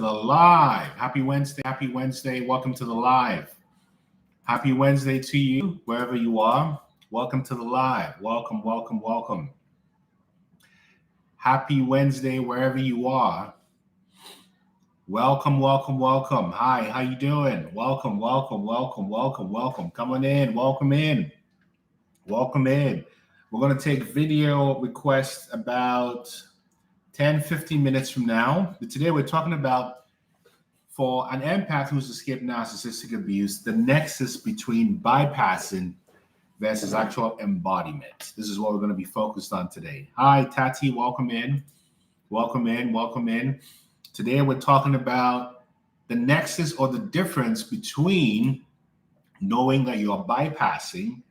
the live. Happy Wednesday. Happy Wednesday. Welcome to the live. Happy Wednesday to you, wherever you are. Welcome to the live. Welcome, welcome, welcome. Happy Wednesday, wherever you are. Welcome, welcome, welcome. Hi, how you doing? Welcome, welcome, welcome, welcome, welcome. Come on in. Welcome in. Welcome in. We're going to take video requests about 10, 15 minutes from now. But today we're talking about, for an empath who's escaped narcissistic abuse, the nexus between bypassing versus actual embodiment. This is what we're going to be focused on today. Hi, Tati, welcome in. Welcome in, welcome in. Today we're talking about the nexus or the difference between knowing that you're bypassing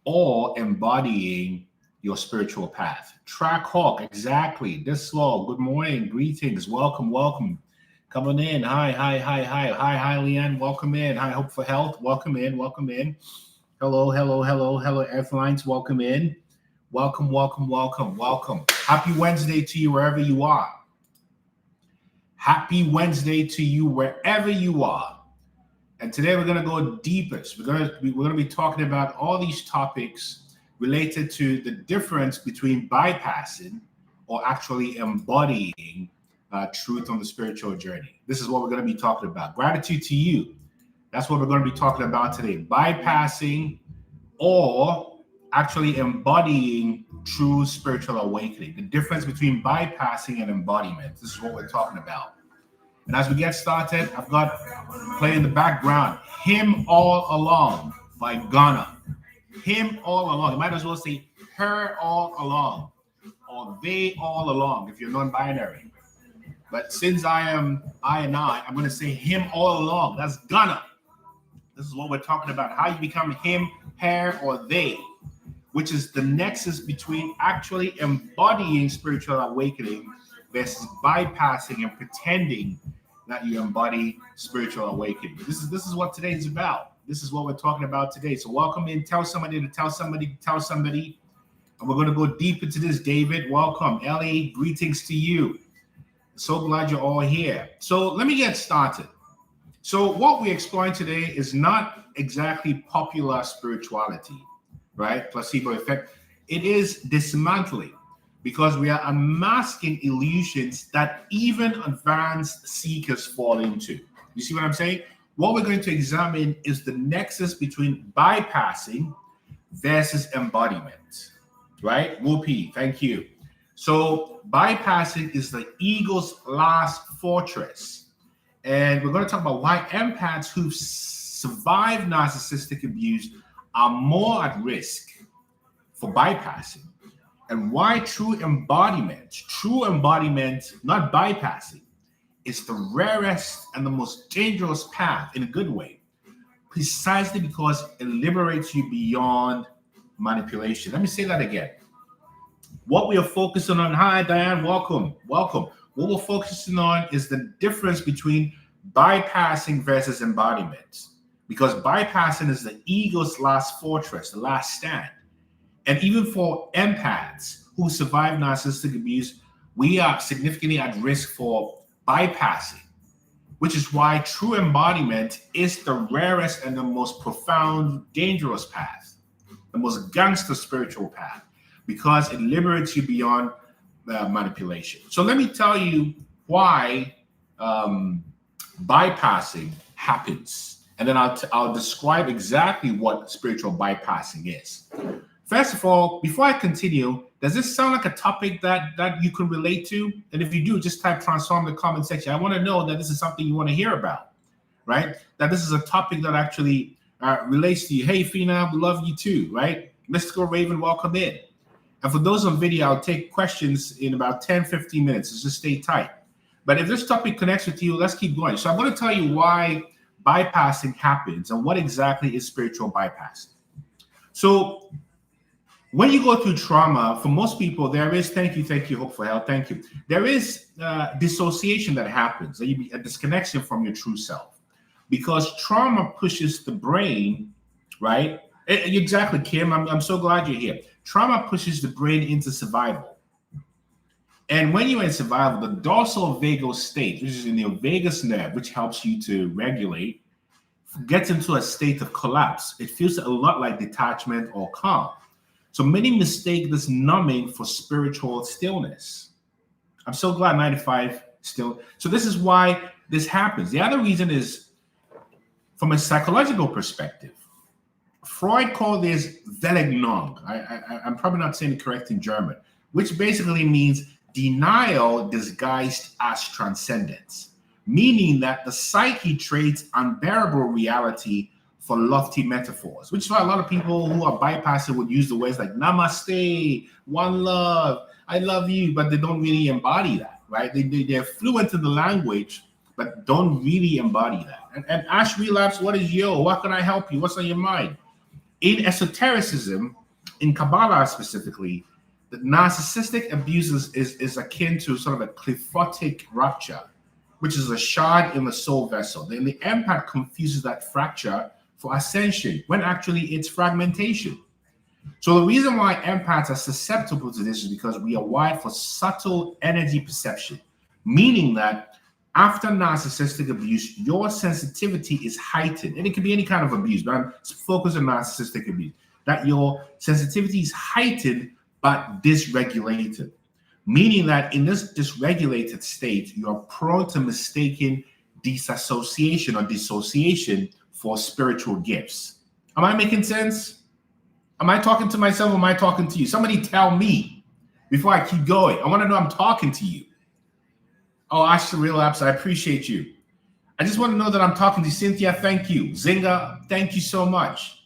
or embodying your spiritual path. Trackhawk, exactly. This law. Good morning, greetings, welcome, welcome. Coming in. Hi, Leanne. Welcome in. Hi, Hope for Health. Welcome in, welcome in. Hello, Airlines. Welcome in. Welcome, welcome, welcome, welcome. Happy Wednesday to you wherever you are. Happy Wednesday to you wherever you are. And today we're going to go deeper. So we're going to be talking about all these topics related to the difference between bypassing or actually embodying truth on the spiritual journey. This is what we're going to be talking about. Gratitude to you. That's what we're going to be talking about today. Bypassing or actually embodying true spiritual awakening. The difference between bypassing and embodiment. This is what we're talking about. And as we get started, I've got playing in the background, Him All Along by Ghana. Him all along. You might as well say her all along or they all along if you're non-binary. But since I'm going to say him all along. That's Ghana. This is what we're talking about. How you become him, her, or they, which is the nexus between actually embodying spiritual awakening versus bypassing and pretending that you embody spiritual awakening. This is what today is about. This is what we're talking about today. So welcome in. Tell somebody to tell somebody to tell somebody. And we're going to go deep into this, David. Welcome. Ellie, greetings to you. So glad you're all here. So let me get started. So what we're exploring today is not exactly popular spirituality, right? Placebo effect. It is dismantling because we are unmasking illusions that even advanced seekers fall into. You see what I'm saying? What we're going to examine is the nexus between bypassing versus embodiment, right? Whoopi, thank you. So bypassing is the ego's last fortress. And we're going to talk about why empaths who've survived narcissistic abuse are more at risk for bypassing, and why true embodiment, not bypassing, is the rarest and the most dangerous path in a good way, precisely because it liberates you beyond manipulation. Let me say that again. What we are focusing on, hi Diane, welcome. What we're focusing on is the difference between bypassing versus embodiment, because bypassing is the ego's last fortress, the last stand. And even for empaths who survive narcissistic abuse, we are significantly at risk for bypassing, which is why true embodiment is the rarest and the most profound, dangerous path, the most gangster spiritual path, because it liberates you beyond manipulation. So let me tell you why bypassing happens, and then I'll describe exactly what spiritual bypassing is. First of all, before I continue, does this sound like a topic that you can relate to? And if you do, just type transform in the comment section. I want to know that this is something you want to hear about, right? That this is a topic that actually relates to you. Hey, Fina, we love you too, right? Mystical Raven, welcome in. And for those on video, I'll take questions in about 10, 15 minutes. So just stay tight. But if this topic connects with you, let's keep going. So I'm going to tell you why bypassing happens and what exactly is spiritual bypassing. So when you go through trauma, for most people, there is, thank you, Hope for Health, thank you. There is dissociation that happens, a disconnection from your true self, because trauma pushes the brain, right? Exactly, Kim, I'm so glad you're here. Trauma pushes the brain into survival. And when you're in survival, the dorsal vagal state, which is in your vagus nerve, which helps you to regulate, gets into a state of collapse. It feels a lot like detachment or calm. So many mistake this numbing for spiritual stillness. I'm so glad 95 still. So this is why this happens. The other reason is from a psychological perspective. Freud called this Verleugnung. I'm probably not saying it correct in German, which basically means denial disguised as transcendence, meaning that the psyche trades unbearable reality for lofty metaphors, which is why a lot of people who are bypassing would use the words like namaste, one love, I love you, but they don't really embody that, right? They're fluent in the language, but don't really embody that. And Ash Relapse, what is yo? What can I help you? What's on your mind? In esotericism, in Kabbalah specifically, the narcissistic abuse is akin to sort of a cliphotic rupture, which is a shard in the soul vessel. Then the empath confuses that fracture for ascension, when actually it's fragmentation. So the reason why empaths are susceptible to this is because we are wired for subtle energy perception, meaning that after narcissistic abuse, your sensitivity is heightened. And it can be any kind of abuse, but I'm focused on narcissistic abuse. That your sensitivity is heightened but dysregulated, meaning that in this dysregulated state, you are prone to mistaking disassociation or dissociation for spiritual gifts. Am I making sense? Am I talking to myself or am I talking to you? Somebody tell me before I keep going. I want to know I'm talking to you. Oh, Asha Relapse, I appreciate you. I just want to know that I'm talking to Cynthia. Thank you. Zinga, thank you so much.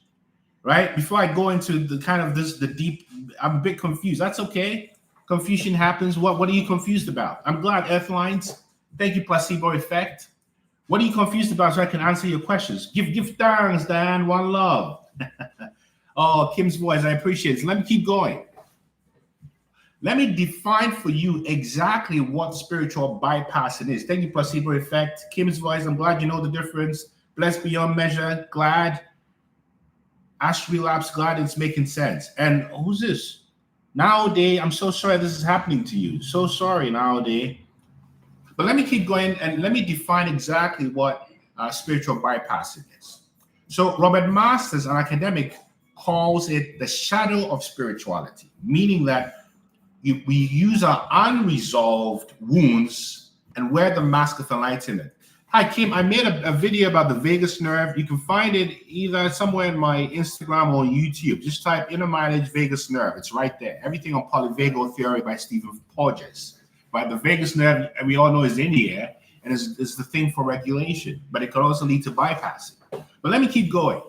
Right? Before I go into the kind of the deep, I'm a bit confused. That's okay. Confusion happens. What are you confused about? I'm glad, Earthlines. Thank you, Placebo Effect. What are you confused about so I can answer your questions? Give thanks, Dan. One love. Oh, Kim's voice. I appreciate it. So let me keep going. Let me define for you exactly what spiritual bypassing is. Thank you, Placebo Effect. Kim's voice, I'm glad you know the difference. Blessed beyond measure, glad. Ash Relapse, glad it's making sense. And who's this? Nowadays, I'm so sorry this is happening to you. So sorry, nowadays. But let me keep going and let me define exactly what spiritual bypassing is. So Robert Masters, an academic, calls it the shadow of spirituality, meaning that we use our unresolved wounds and wear the mask of enlightenment. Hi, Kim. I made a video about the vagus nerve. You can find it either somewhere in my Instagram or YouTube. Just type inner mileage vagus nerve. It's right there. Everything on polyvagal theory by Stephen Porges. Right? The vagus nerve, we all know, is in here and is the thing for regulation, but it could also lead to bypassing. But let me keep going.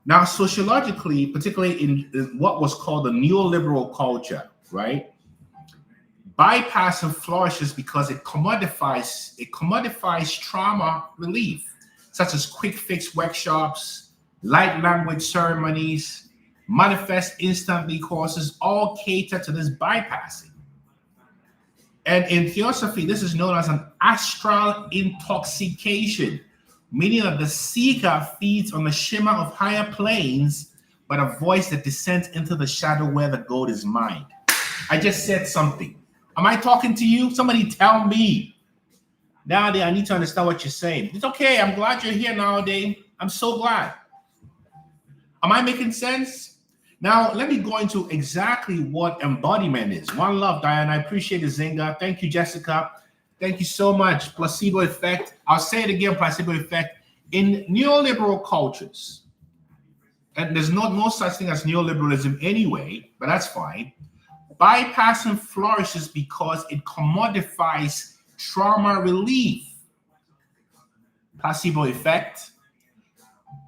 Now, sociologically, particularly in what was called the neoliberal culture, right? Bypassing flourishes because it commodifies trauma relief, such as quick fix workshops, light language ceremonies, manifest instantly courses, all cater to this bypassing. And in theosophy, this is known as an astral intoxication, meaning that the seeker feeds on the shimmer of higher planes, but avoids the descent into the shadow where the gold is mined. I just said something. Am I talking to you? Somebody tell me. Nowadays, I need to understand what you're saying. It's okay. I'm glad you're here nowadays. I'm so glad. Am I making sense? Now, let me go into exactly what embodiment is. One love, Diane. I appreciate it, Zinga. Thank you, Jessica. Thank you so much. Placebo effect. I'll say it again, placebo effect. In neoliberal cultures, and there's no such thing as neoliberalism anyway, but that's fine. Bypassing flourishes because it commodifies trauma relief. Placebo effect.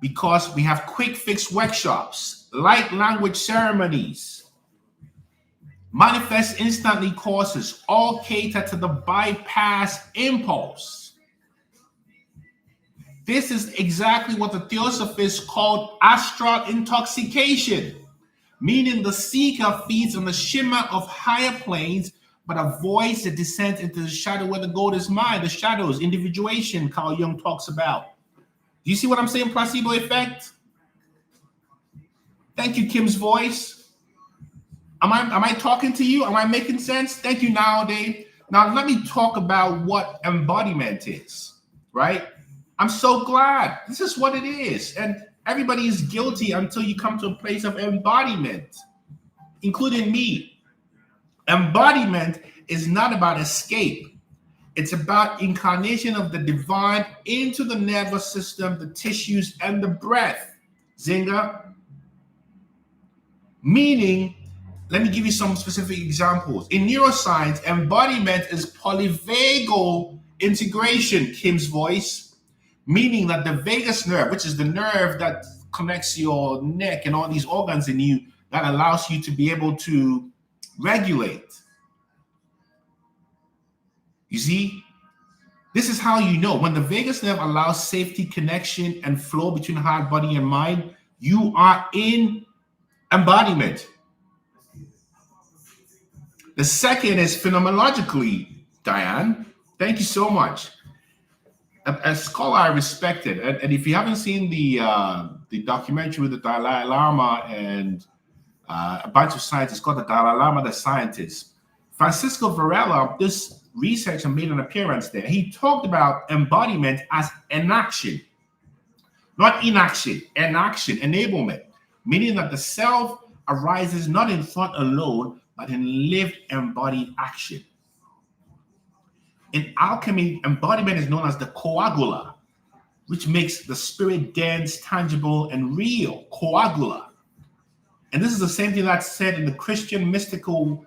Because we have quick fix workshops, light language ceremonies, manifest instantly courses, all cater to the bypass impulse. This is exactly what the theosophists called astral intoxication, meaning the seeker feeds on the shimmer of higher planes, but avoids the descent into the shadow where the gold is mined. The shadows, individuation, Carl Jung talks about. Do you see what I'm saying, placebo effect? Thank you, Kim's voice. Am I talking to you? Am I making sense? Thank you, nowadays. Now let me talk about what embodiment is, right? I'm so glad. This is what it is. And everybody is guilty until you come to a place of embodiment, including me. Embodiment is not about escape. It's about incarnation of the divine into the nervous system, the tissues, and the breath. Zinga. Meaning, let me give you some specific examples. In neuroscience, embodiment is polyvagal integration, Kim's voice, meaning that the vagus nerve, which is the nerve that connects your neck and all these organs in you, that allows you to be able to regulate. You see, this is how you know. When the vagus nerve allows safety, connection, and flow between heart, body, and mind, you are in embodiment. The second is phenomenologically, Diane. Thank you so much. A scholar I respected, and if you haven't seen the documentary with the Dalai Lama and a bunch of scientists called the Dalai Lama, the scientist, Francisco Varela, this researcher made an appearance there. He talked about embodiment as enaction, not inaction, enaction, enablement, meaning that the self arises not in thought alone, but in lived embodied action. In alchemy, embodiment is known as the coagula, which makes the spirit dense, tangible, and real. Coagula. And this is the same thing that's said in the Christian mystical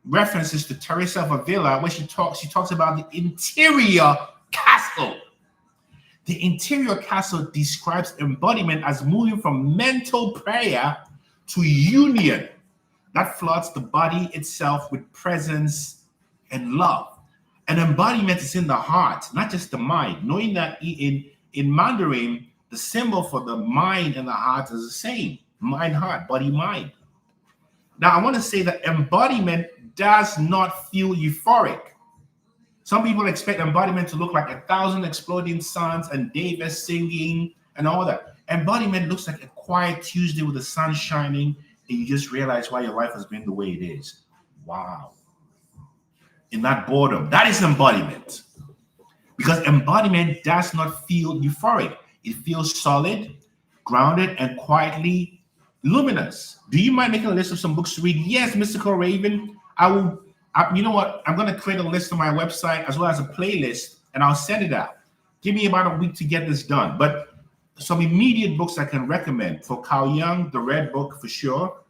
references to Teresa of Avila, where she talks about the interior castle. The interior castle describes embodiment as moving from mental prayer to union that floods the body itself with presence and love. And embodiment is in the heart, not just the mind. Knowing that in Mandarin, the symbol for the mind and the heart is the same. Mind, heart, body, mind. Now, I want to say that embodiment does not feel euphoric. Some people expect embodiment to look like 1,000 exploding suns and Davis singing and all that. Embodiment looks like a quiet Tuesday with the sun shining, and you just realize why your life has been the way it is. Wow. In that boredom, that is embodiment. Because embodiment does not feel euphoric. It feels solid, grounded, and quietly luminous. Do you mind making a list of some books to read? Yes, Mystical Raven. You know what? I'm going to create a list on my website as well as a playlist, and I'll send it out. Give me about a week to get this done. But some immediate books I can recommend. For Carl Jung, The Red Book for sure.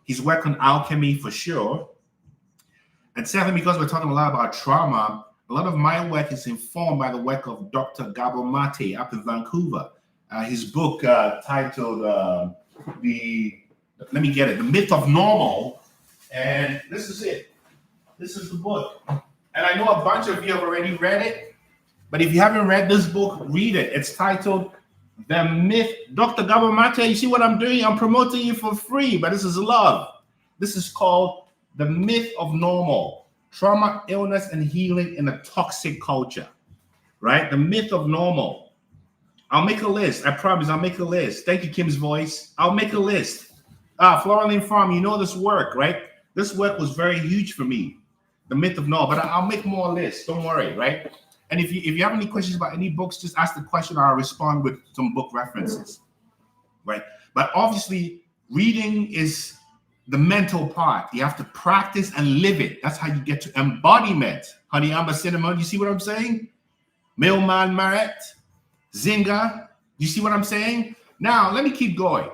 His work on alchemy for sure. And secondly, because we're talking a lot about trauma, a lot of my work is informed by the work of Dr. Gabor Mate up in Vancouver. His book titled The Myth of Normal. And this is it. This is the book. And I know a bunch of you have already read it, but if you haven't read this book, read it. It's titled The Myth. Dr. Gabor Mate, you see what I'm doing? I'm promoting you for free, but this is love. This is called The Myth of Normal, Trauma, Illness, and Healing in a Toxic Culture, right? The Myth of Normal. I'll make a list. I promise I'll make a list. Thank you, Kim's voice. I'll make a list. Floraline Farm, you know this work, right? This work was very huge for me, The Myth of Normal, but I'll make more lists. Don't worry, right? And if you have any questions about any books, just ask the question. I'll respond with some book references, right? But obviously, reading is the mental part. You have to practice and live it. That's how you get to embodiment. Honey Amber Cinnamon, you see what I'm saying? Mailman Maret, Zinga, you see what I'm saying? Now, let me keep going.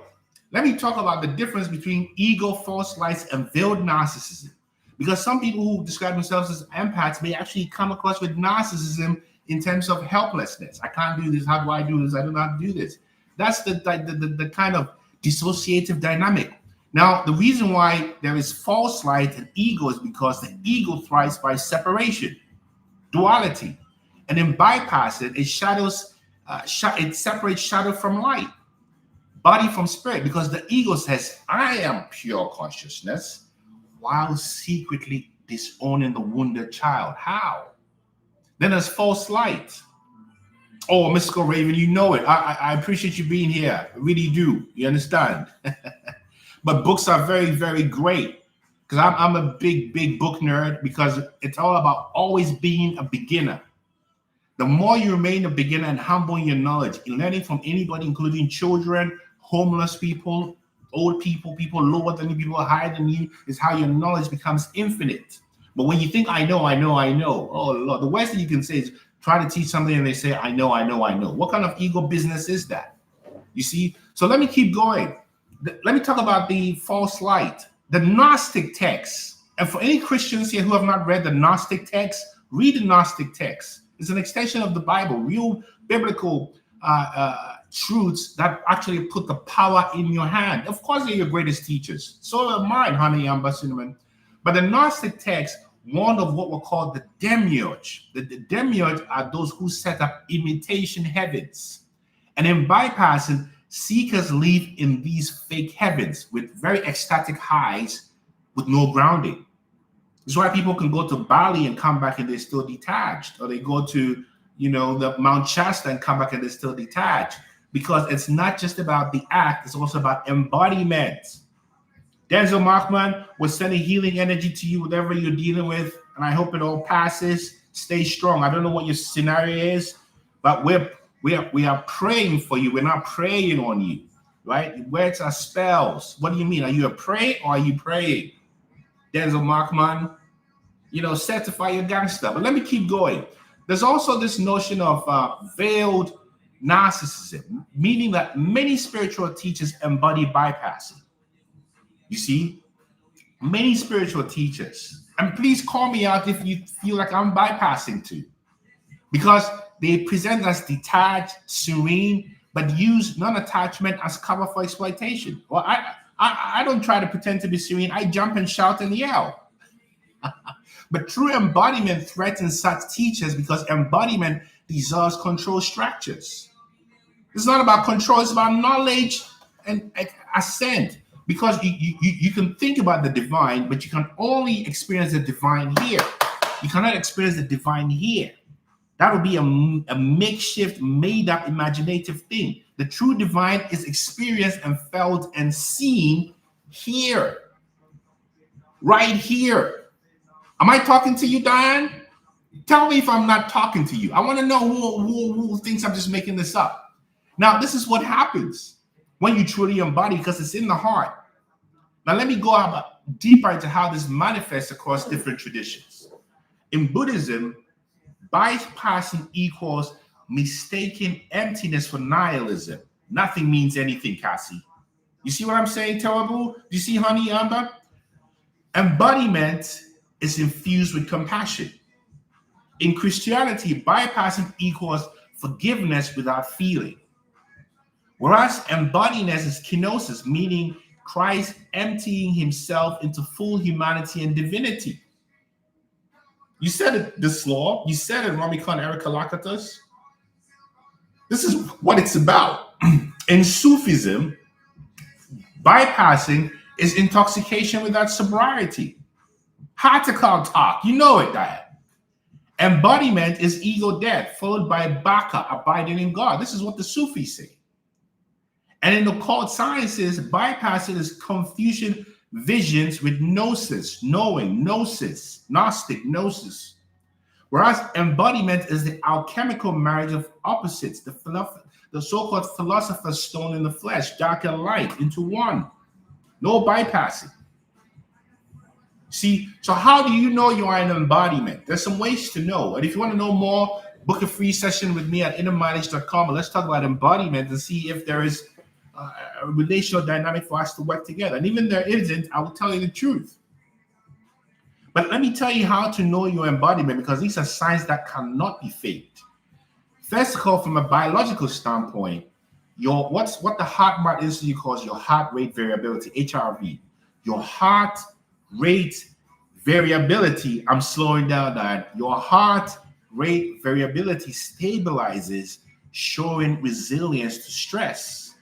Let me talk about the difference between ego, false lights, and veiled narcissism. Because some people who describe themselves as empaths may actually come across with narcissism in terms of helplessness. I can't do this. How do I do this? I don't know how to do this. That's the kind of dissociative dynamic. Now, the reason why there is false light and ego is because the ego thrives by separation, duality. And in bypass it separates shadow from light, body from spirit, because the ego says, I am pure consciousness, while secretly disowning the wounded child. How? Then there's false light. Oh, Mystical Raven, you know it. I appreciate you being here. I really do. You understand? But books are very, very great. because I'm a big book nerd, because it's all about always being a beginner. The more you remain a beginner and humble in your knowledge, in learning from anybody, including children, homeless people, old people, people lower than you, people higher than you, is how your knowledge becomes infinite. But when you think, I know, oh Lord, the worst thing you can say is try to teach something and they say, I know. What kind of ego business is that? You see? So let me keep going. Let me talk about the false light, the Gnostic text. And for any Christians here who have not read the Gnostic text, read the Gnostic text. It's an extension of the Bible, real biblical truths that actually put the power in your hand. Of course, they're your greatest teachers. So are mine, honey, amber, cinnamon. But the Gnostic text warned of what were called the demiurge. The demiurge are those who set up imitation heavens. And in bypassing, seekers live in these fake heavens with very ecstatic highs with no grounding. That's why people can go to Bali and come back and they're still detached, or they go to, the Mount Shasta and come back and they're still detached, because it's not just about the act, it's also about embodiment. Denzel Markman was sending healing energy to you, whatever you're dealing with, and I hope it all passes. Stay strong. I don't know what your scenario is, but we are praying for you. We're not praying on you, right? Words are spells. What do you mean? Are you a pray or are you praying? Denzel Markman, certify your gangster. But let me keep going. There's also this notion of veiled narcissism, meaning that many spiritual teachers embody bypassing. You see, many spiritual teachers, and please call me out if you feel like I'm bypassing too, because they present as detached, serene, but use non-attachment as cover for exploitation. Well, I don't try to pretend to be serene. I jump and shout and yell. But true embodiment threatens such teachers because embodiment dissolves control structures. It's not about control, it's about knowledge and ascent. Because you can think about the divine, but you can only experience the divine here. You cannot experience the divine here. That would be a makeshift, made-up, imaginative thing. The true divine is experienced and felt and seen here. Right here. Am I talking to you, Diane? Tell me if I'm not talking to you. I want to know who thinks I'm just making this up. Now, this is what happens when you truly embody, because it's in the heart. Now, let me go deeper into how this manifests across different traditions. In Buddhism, bypassing equals mistaking emptiness for nihilism. Nothing means anything, Cassie. You see what I'm saying, Terrible? Do you see, honey, Amber? Embodiment is infused with compassion. In Christianity, bypassing equals forgiveness without feeling. Whereas embodiment is kenosis, meaning Christ emptying himself into full humanity and divinity. You said it, this law. You said it, Ramikon Erika Lakatos. This is what it's about. In Sufism, bypassing is intoxication without sobriety. Hard to call talk. You know it, Diane. Embodiment is ego death, followed by baka, abiding in God. This is what the Sufis say. And in the occult sciences, bypassing is confusion visions with gnosis, knowing, gnosis, Gnostic, gnosis. Whereas embodiment is the alchemical marriage of opposites, the so-called philosopher's stone in the flesh, dark and light into one. No bypassing. See, so how do you know you are an embodiment? There's some ways to know. And if you want to know more, book a free session with me at innermileage.com and let's talk about embodiment and see if there is a relational dynamic for us to work together. And even if there isn't, I will tell you the truth. But let me tell you how to know your embodiment, because these are signs that cannot be faked. First of all, from a biological standpoint, what the heart institute calls your heart rate variability, HRV. Your heart rate variability, I'm slowing down that. Your heart rate variability stabilizes, showing resilience to stress.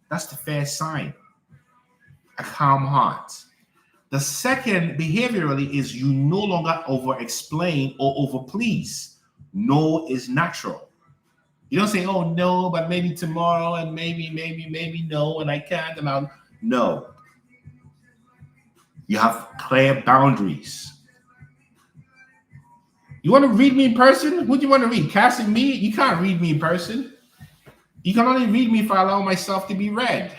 That's the first sign. A calm heart. The second, behaviorally, is you no longer over-explain or over-please. No is natural. You don't say, oh, no, but maybe tomorrow, and maybe no, and I can't, and I'll. No. You have clear boundaries. You want to read me in person? Who do you want to read? Cassie, me? You can't read me in person. You can only read me if I allow myself to be read.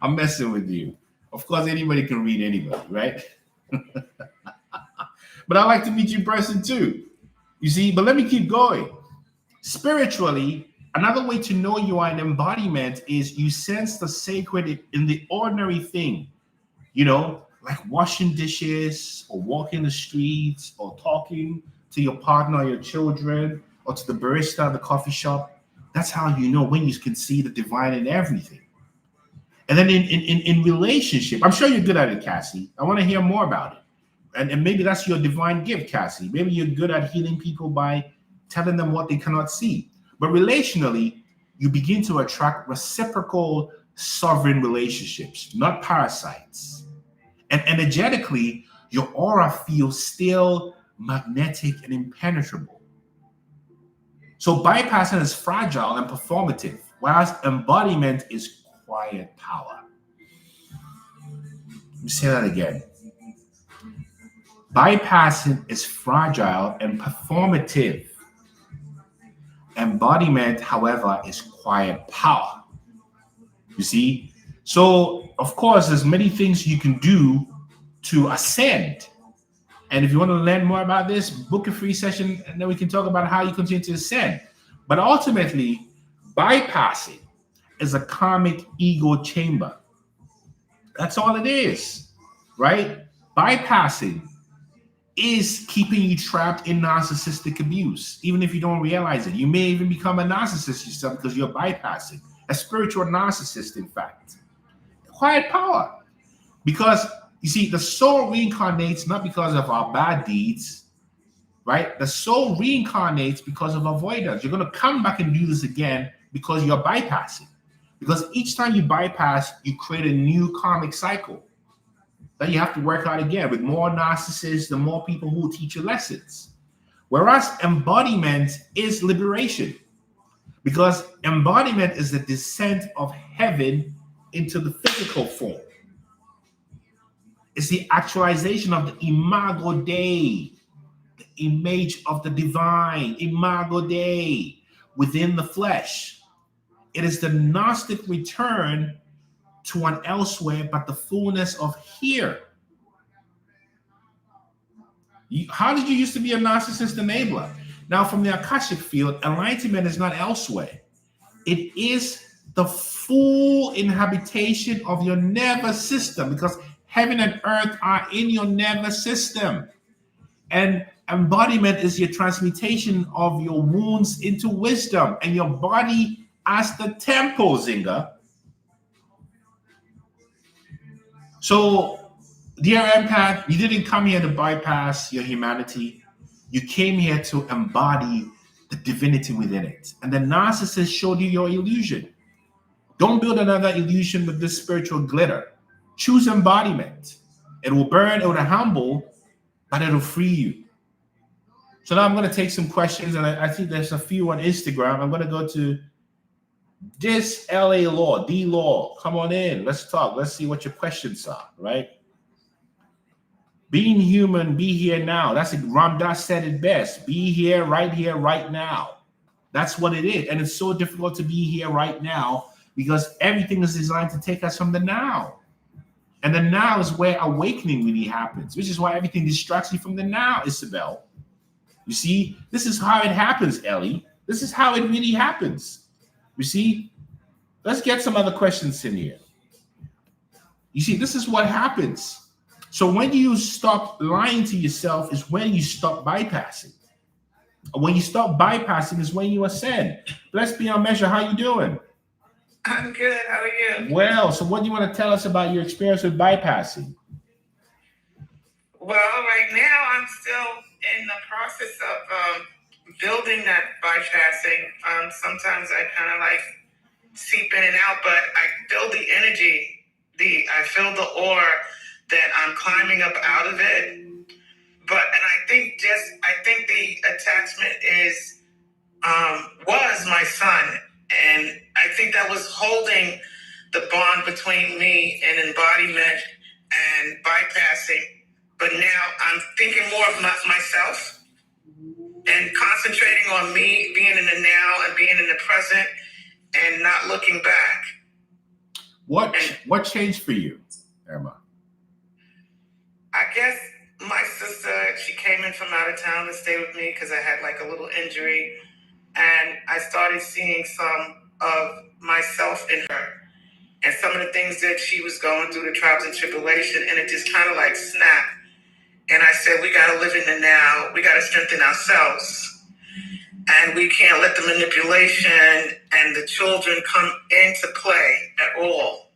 I'm messing with you. Of course, anybody can read anybody, right? But I like to meet you in person too. You see, but let me keep going. Spiritually, another way to know you are an embodiment is you sense the sacred in the ordinary thing, like washing dishes or walking the streets or talking to your partner or your children or to the barista at the coffee shop. That's how you know when you can see the divine in everything. And then in relationship, I'm sure you're good at it, Cassie. I want to hear more about it. And maybe that's your divine gift, Cassie. Maybe you're good at healing people by telling them what they cannot see. But relationally, you begin to attract reciprocal sovereign relationships, not parasites. And energetically, your aura feels still magnetic and impenetrable. So bypassing is fragile and performative, whereas embodiment is quiet power. Let me say that again. Bypassing is fragile and performative. Embodiment, however, is quiet power. You see? So, of course, there's many things you can do to ascend. And if you want to learn more about this, book a free session and then we can talk about how you continue to ascend. But ultimately, bypassing is a karmic ego chamber. That's all it is, right? Bypassing is keeping you trapped in narcissistic abuse, even if you don't realize it. You may even become a narcissist yourself because you're bypassing. A spiritual narcissist, in fact. Quiet power. Because, you see, the soul reincarnates not because of our bad deeds, right? The soul reincarnates because of avoidance. You're going to come back and do this again because you're bypassing. Because each time you bypass, you create a new karmic cycle. Then you have to work out again with more narcissists, the more people who will teach you lessons. Whereas embodiment is liberation, because embodiment is the descent of heaven into the physical form. It's the actualization of the imago Dei, the image of the divine, imago Dei, within the flesh. It is the Gnostic return to an elsewhere, but the fullness of here. How did you used to be a narcissist enabler? Now, from the Akashic field, enlightenment is not elsewhere. It is the full inhabitation of your nervous system, because heaven and earth are in your nervous system. And embodiment is your transmutation of your wounds into wisdom, and your body as the temple, Zinga. So, dear empath, you didn't come here to bypass your humanity. You came here to embody the divinity within it. And the narcissist showed you your illusion. Don't build another illusion with this spiritual glitter. Choose embodiment. It will burn, it will humble, but it'll free you. So now I'm going to take some questions, and I think there's a few on Instagram. I'm going to go to this LA Law, D Law. Come on in. Let's talk. Let's see what your questions are, right? Being human, be here now. That's it. Ram Dass said it best. Be here, right now. That's what it is. And it's so difficult to be here right now because everything is designed to take us from the now. And the now is where awakening really happens, which is why everything distracts you from the now, Isabel. You see, this is how it happens, Ellie. This is how it really happens. You see, let's get some other questions in here. You see, this is what happens. So when you stop lying to yourself is when you stop bypassing. When you stop bypassing is when you ascend. Blessed beyond measure, how you doing? I'm good. How are you? Well, so what do you want to tell us about your experience with bypassing? Well, right now I'm still in the process of building that bypassing. Sometimes I kind of like seep in and out, but I feel the energy. I feel the aura that I'm climbing up out of it. But I think the attachment was my son, and I think that was holding the bond between me and embodiment and bypassing. But now I'm thinking more of myself and concentrating on me being in the now and being in the present and not looking back. What changed for you, Emma? I guess my sister, she came in from out of town to stay with me because I had like a little injury, and I started seeing some of myself in her and some of the things that she was going through, the trials and tribulation, and it just kind of like snapped. And I said, we got to live in the now. We got to strengthen ourselves. And we can't let the manipulation and the children come into play at all.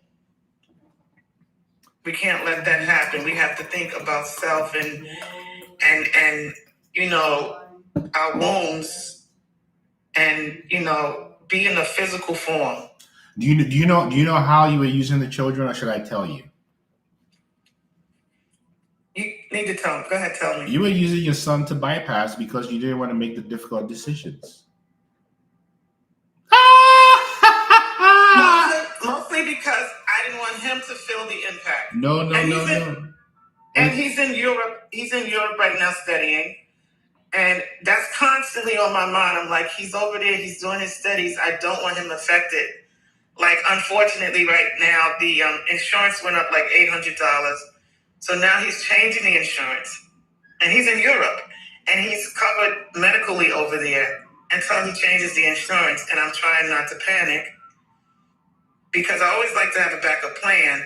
We can't let that happen. We have to think about self and you know, our wounds and, you know, be in a physical form. Do you know how you were using the children, or should I tell you? You need to tell me. Go ahead, tell me. You were using your son to bypass because you didn't want to make the difficult decisions. Mostly because I didn't want him to feel the impact. No. And he's in Europe. He's in Europe right now studying. And that's constantly on my mind. I'm like, he's over there. He's doing his studies. I don't want him affected. Like, unfortunately, right now, the insurance went up like $800. So now he's changing the insurance. And he's in Europe. And he's covered medically over there until he changes the insurance. And I'm trying not to panic because I always like to have a backup plan.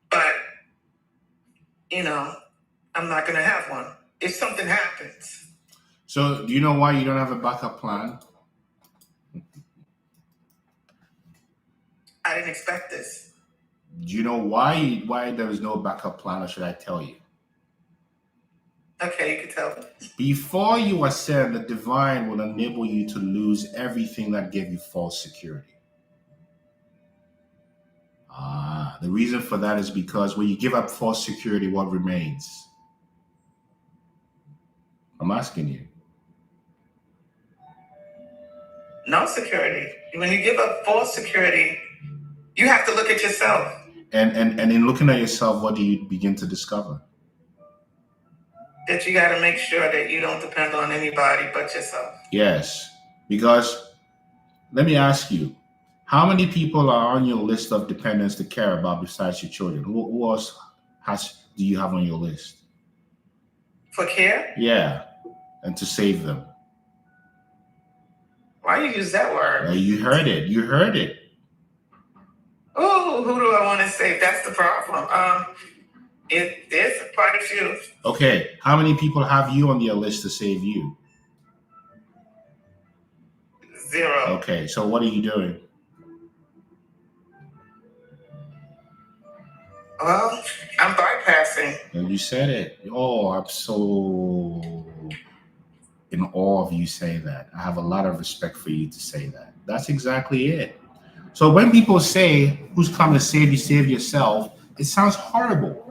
But, you know, I'm not going to have one if something happens. So do you know why you don't have a backup plan? I didn't expect this. Do you know why there is no backup plan, or should I tell you? Okay, you can tell me. Before you ascend, the divine will enable you to lose everything that gave you false security. The reason for that is because when you give up false security, what remains? I'm asking you. No security. When you give up false security, you have to look at yourself. And in looking at yourself, what do you begin to discover? That you got to make sure that you don't depend on anybody but yourself. Yes, because let me ask you, how many people are on your list of dependents to care about besides your children? Who else do you have on your list? For care? Yeah, and to save them. Why do you use that word? You heard it. You heard it. Oh, who do I want to save? That's the problem. There's quite a few. Okay, how many people have you on their list to save you? 0. Okay, so what are you doing? Well, I'm bypassing. And you said it. Oh, I'm so in awe of you saying that. I have a lot of respect for you to say that. That's exactly it. So when people say, who's come to save yourself, it sounds horrible.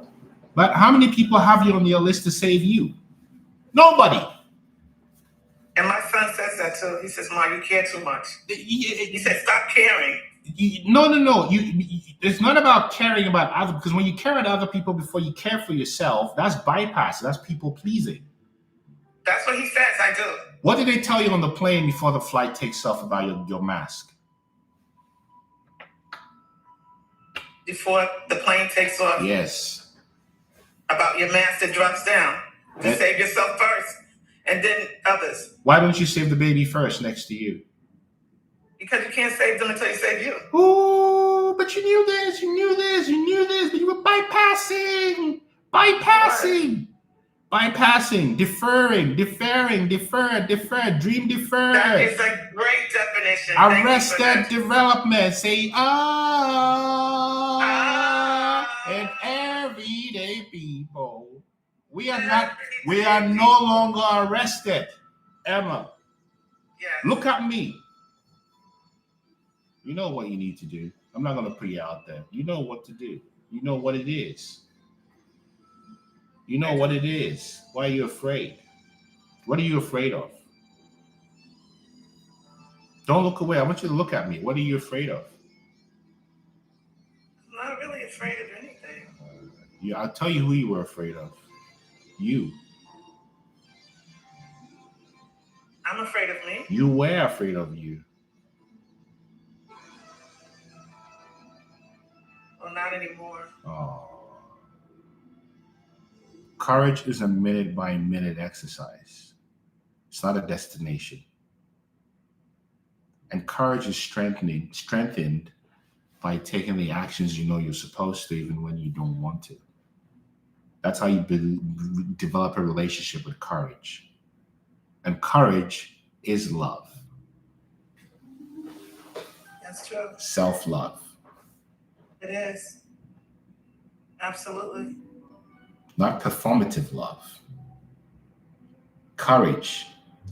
But how many people have you on your list to save you? Nobody. And my son says that too. He says, "Mom, you care too much." He said, "Stop caring." No. It's not about caring about other, because when you care about other people before you care for yourself, that's bypass. That's people pleasing. That's what he says. I do. What did they tell you on the plane before the flight takes off about your mask? Before the plane takes off? Yes. About your mask that drops down. You save yourself first, and then others. Why don't you save the baby first next to you? Because you can't save them until you save you. Oh, but you knew this, but you were bypassing, deferring, dream deferred. That is a great definition. Arrested development. Say, and everyday people. We are no longer arrested. Emma, yes. Look at me. You know what you need to do. I'm not going to put you out there. You know what to do. You know what it is. You know what it is. Why are you afraid? What are you afraid of? Don't look away. I want you to look at me. What are you afraid of? I'll tell you who you were afraid of. You. I'm afraid of me. You were afraid of you. Well, not anymore. Oh. Courage is a minute by minute exercise. It's not a destination. And courage is strengthened by taking the actions you know you're supposed to, even when you don't want to. That's how you develop a relationship with courage. And courage is love. That's true. Self-love. It is. Absolutely. Not performative love. Courage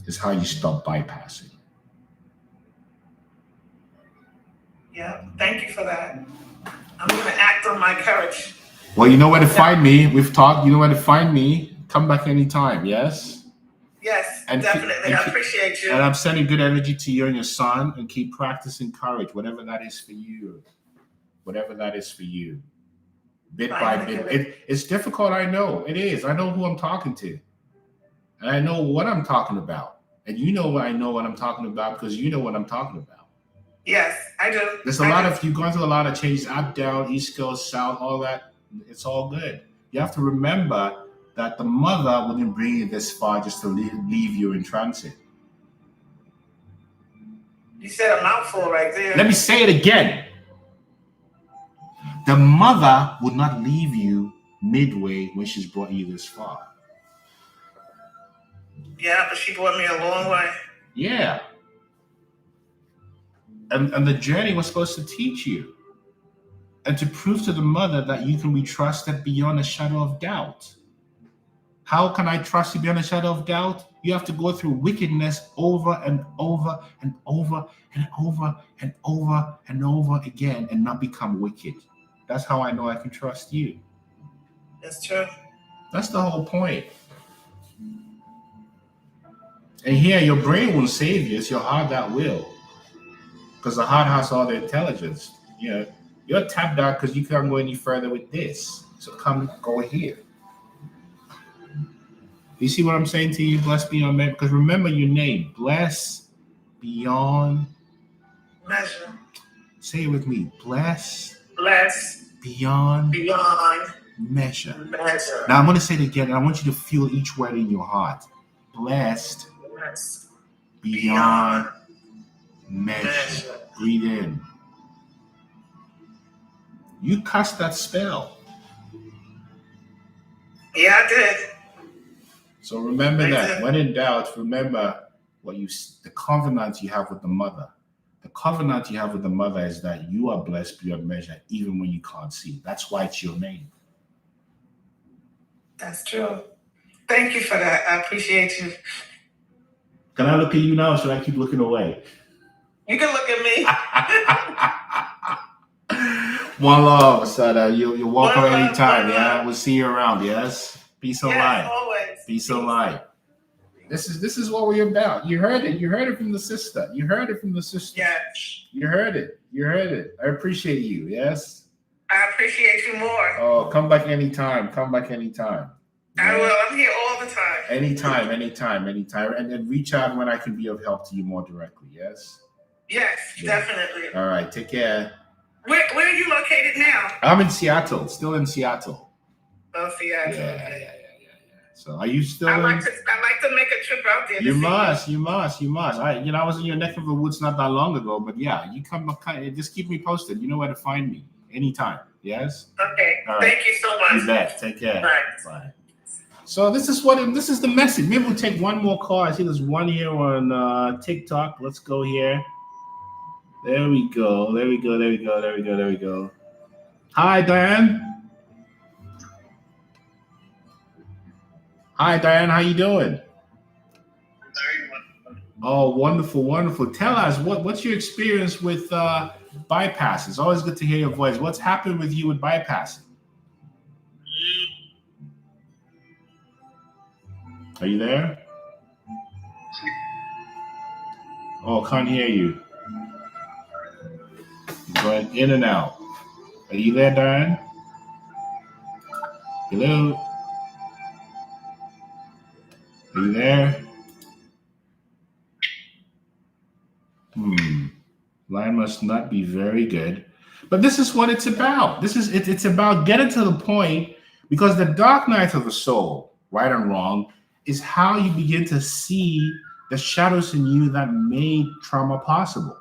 is how you stop bypassing. Yeah, thank you for that. I'm going to act on my courage. Well, you know where to find me. We've talked. You know where to find me. Come back anytime, yes? Yes, definitely. I appreciate you. And I'm sending good energy to you and your son, and keep practicing courage, whatever that is for you. Whatever that is for you. Bit by bit. It's difficult, I know. It is. I know who I'm talking to. And I know what I'm talking about. And you know I know what I'm talking about because you know what I'm talking about. Yes, I do. There's a lot of, you've gone through a lot of changes, up, down, east coast, south, all that. It's all good. You have to remember that the mother wouldn't bring you this far just to leave you in transit. You said a mouthful right there. Let me say it again. The mother would not leave you midway when she's brought you this far. Yeah, but she brought me a long way. Yeah. And the journey was supposed to teach you and to prove to the mother that you can be trusted beyond a shadow of doubt. How can I trust you beyond a shadow of doubt? You have to go through wickedness over and over and over and over and over and over again and not become wicked. That's how I know I can trust you. That's true. That's the whole point. And here, your brain will save you. It's your heart that will. Because the heart has all the intelligence. You know, you're tapped out because you can't go any further with this. So come, go here. You see what I'm saying to you? Bless beyond measure. Because remember your name. Bless beyond measure. Say it with me. Bless. Bless beyond measure. Now I'm going to say it again. And I want you to feel each word in your heart. Blessed beyond measure. Breathe in. You cast that spell. Yeah, I did. So remember that. When in doubt, remember the covenant you have with the mother. The covenant you have with the mother is that you are blessed beyond measure, even when you can't see. That's why it's your name. That's true. Thank you for that. I appreciate you. Can I look at you now, or should I keep looking away? You can look at me. One love, Sada. You're welcome anytime. Yeah, we'll see you around. Yes. Peace and light. Always. Peace and light. This is what we're about. You heard it. You heard it from the sister. You heard it from the sister. Yes. You heard it. You heard it. I appreciate you. Yes. I appreciate you more. Oh, come back anytime. Come back anytime. Yeah. I will. I'm here all the time. Anytime. And then reach out when I can be of help to you more directly. Yes. Yes, definitely. All right. Take care. Where are you located now? I'm in Seattle. Still in Seattle. Oh, Seattle. Yeah. So are you still I'd like to make a trip out there. You must. I was in your neck of the woods not that long ago, but yeah, you come, just keep me posted. You know where to find me anytime. Yes? Okay. Right. Thank you so much. You bet. Take care. Bye. So this is the message. Maybe we'll take one more call. I see there's one here on TikTok. Let's go here. There we go. Hi, Diane. Hi, Diane. How you doing? Oh, wonderful. Tell us, what's your experience with bypass? It's always good to hear your voice. What's happened with you with bypassing? Are you there? Oh, can't hear you. You're going in and out. Are you there, Diane? Hello? Are you there? Line must not be very good. But this is what it's about. It's about getting to the point, because the dark night of the soul, right and wrong, is how you begin to see the shadows in you that made trauma possible.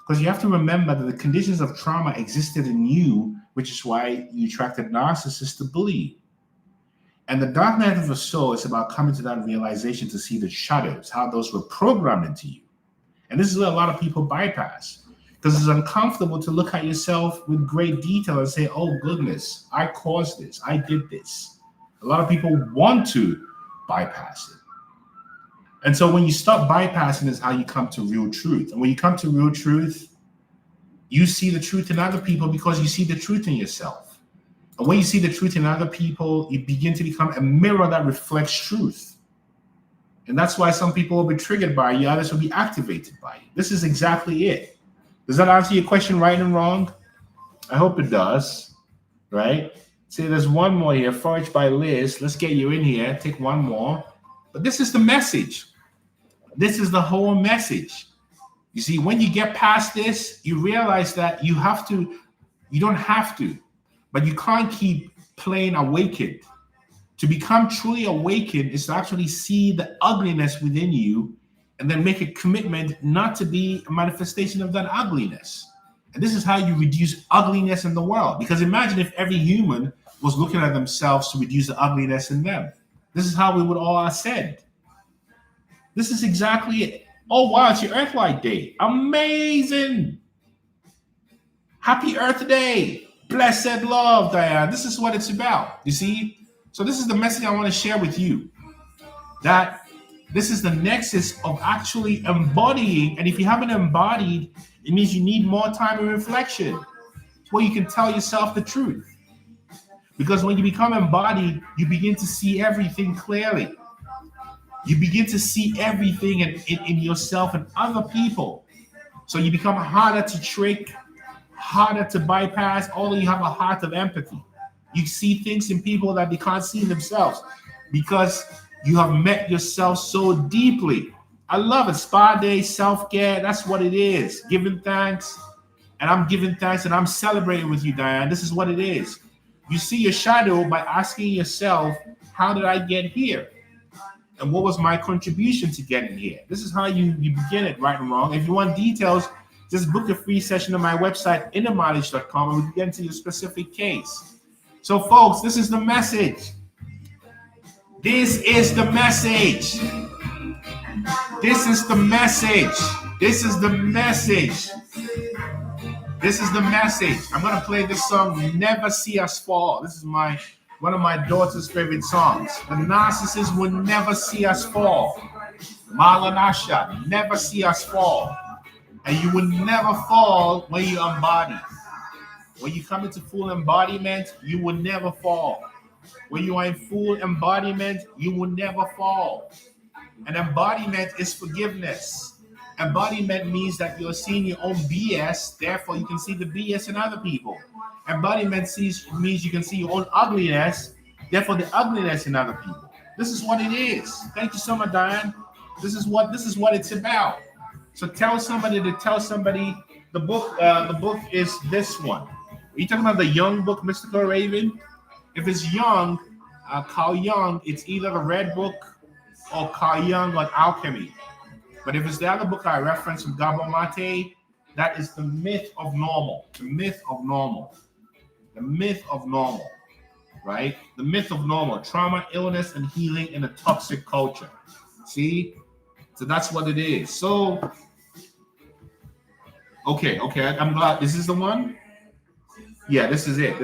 Because you have to remember that the conditions of trauma existed in you, which is why you attracted narcissists to bully you. And the dark night of the soul is about coming to that realization to see the shadows, how those were programmed into you. And this is what a lot of people bypass, because it's uncomfortable to look at yourself with great detail and say, oh goodness, I caused this, I did this. A lot of people want to bypass it. And so when you stop bypassing is how you come to real truth. And when you come to real truth, you see the truth in other people because you see the truth in yourself. And when you see the truth in other people, you begin to become a mirror that reflects truth. And that's why some people will be triggered by you, others will be activated by you. This is exactly it. Does that answer your question, right and wrong? I hope it does, right? See, there's one more here, foraged by Liz. Let's get you in here. Take one more. But this is the message. This is the whole message. You see, when you get past this, you realize that you don't have to, but you can't keep playing awakened. To become truly awakened is to actually see the ugliness within you and then make a commitment not to be a manifestation of that ugliness. And this is how you reduce ugliness in the world. Because imagine if every human was looking at themselves to reduce the ugliness in them. This is how we would all ascend. This is exactly it. Oh, wow, it's your Earthlight Day. Amazing. Happy Earth Day. Blessed love, Diane. This is what it's about. You see? So this is the message I want to share with you. That this is the nexus of actually embodying. And if you haven't embodied, it means you need more time and reflection. Where you can tell yourself the truth. Because when you become embodied, you begin to see everything clearly. You begin to see everything in yourself and other people. So you become harder to trick, harder to bypass, although you have a heart of empathy. You see things in people that they can't see in themselves because you have met yourself so deeply. I love it. Spa day, self-care, that's what it is. Giving thanks. And I'm giving thanks and I'm celebrating with you, Diane. This is what it is. You see your shadow by asking yourself, how did I get here? And what was my contribution to getting here? This is how you begin it, right and wrong. If you want details, just book a free session on my website, innermileage.com, and we can get into your specific case. So, folks, this is the message. This is the message. This is the message. This is the message. This is the message. I'm going to play this song, Never See Us Fall. This is one of my daughter's favorite songs. The narcissist will never see us fall. Malanasha, never see us fall. And you will never fall when you embody. When you come into full embodiment, you will never fall. When you are in full embodiment, you will never fall. And embodiment is forgiveness. Embodiment means that you're seeing your own BS, therefore you can see the BS in other people. Embodiment means you can see your own ugliness, therefore the ugliness in other people. This is what it is. Thank you so much, Diane. This is what it's about. So tell somebody to tell somebody the book. The book is this one. Are you talking about the Young book, Mystical Raven? If it's Young, Carl Jung, it's either the Red Book or Carl Jung on Alchemy. But if it's the other book I referenced from Gabor Mate, that is The Myth of Normal. The Myth of Normal. The Myth of Normal, right? The Myth of Normal. Trauma, illness, and healing in a toxic culture. See? So that's what it is. So, okay. I'm glad. This is the one? Yeah, this is it.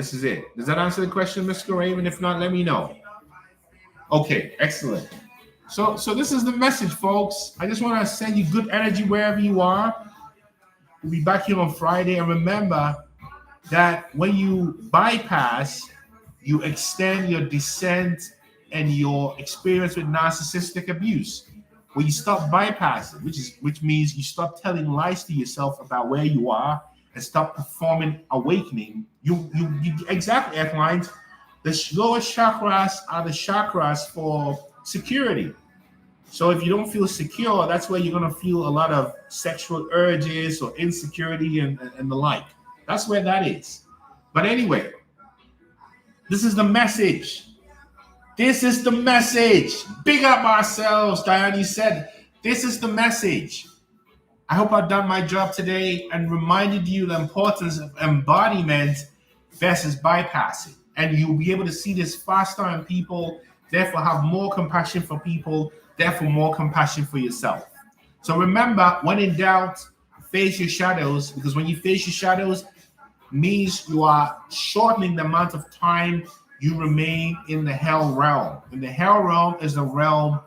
Does that answer the question, Mr. Raven? If not, let me know. Okay, excellent. So this is the message, folks. I just want to send you good energy wherever you are. We'll be back here on Friday. And remember that when you bypass, you extend your descent and your experience with narcissistic abuse. When you stop bypassing, which means you stop telling lies to yourself about where you are and stop performing awakening, you exactly, F-Lines. The lowest chakras are the chakras for security. So if you don't feel secure, that's where you're going to feel a lot of sexual urges or insecurity and the like. That's where that is. But anyway, this is the message. This is the message. Big up ourselves, Diane said. This is the message. I hope I've done my job today and reminded you the importance of embodiment versus bypassing. And you'll be able to see this faster in people, therefore have more compassion for people, therefore more compassion for yourself. So remember, when in doubt, face your shadows, because when you face your shadows, means you are shortening the amount of time you remain in the hell realm. And the hell realm is the realm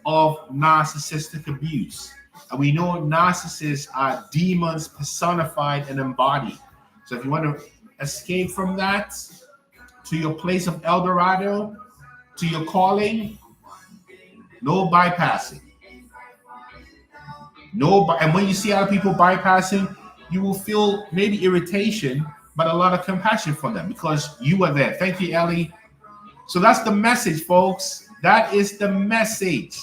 of narcissistic abuse. And we know narcissists are demons personified and embodied. So if you want to escape from that to your place of El Dorado, to your calling, no bypassing. And when you see other people bypassing, you will feel maybe irritation, but a lot of compassion for them because you were there. Thank you, Ellie. So that's the message, folks. That is the message.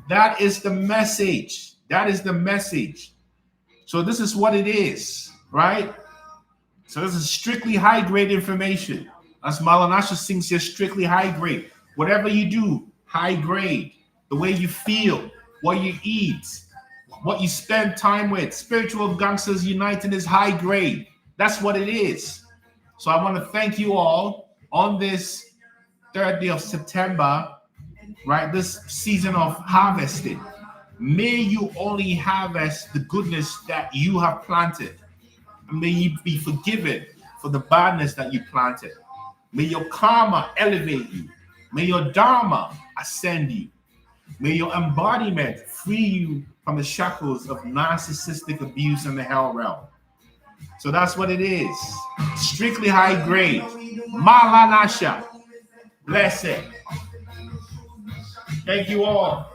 That is the message. That is the message. So this is what it is, right? So this is strictly high-grade information. As Malanasha sings here, strictly high-grade. Whatever you do, high-grade. The way you feel, what you eat, what you spend time with. Spiritual Gangsters United is high-grade. That's what it is. So I want to thank you all on this 3rd day of September, right? This season of harvesting. May you only harvest the goodness that you have planted. May you be forgiven for the badness that you planted. May your karma elevate you. May your dharma ascend you. May your embodiment free you from the shackles of narcissistic abuse in the hell realm. So that's what it is. Strictly high grade. Malanasha. Blessed. Thank you all.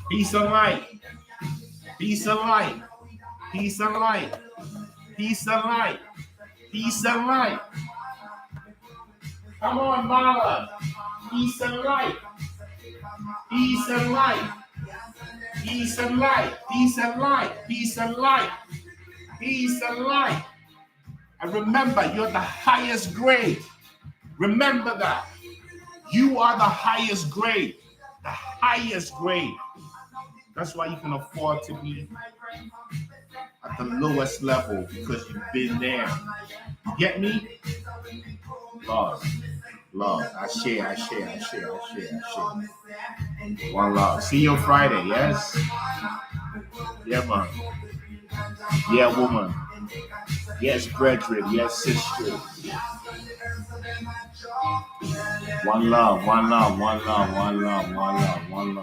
Peace and light. Peace and light. Peace and light. Peace and light. Peace and light. Come on, Mala. Peace and light. Peace and light. Peace and light. Peace and light. Peace and light. Peace and light. And remember, you're the highest grade. Remember that. You are the highest grade. The highest grade. That's why you can afford to be at the lowest level, because you've been there. You get me? Love. Love. I share. One love. See you on Friday, yes? Yeah, man. Yeah, woman. Yes, brethren. Yes, sister. One love, one love, one love, one love, one love, one love.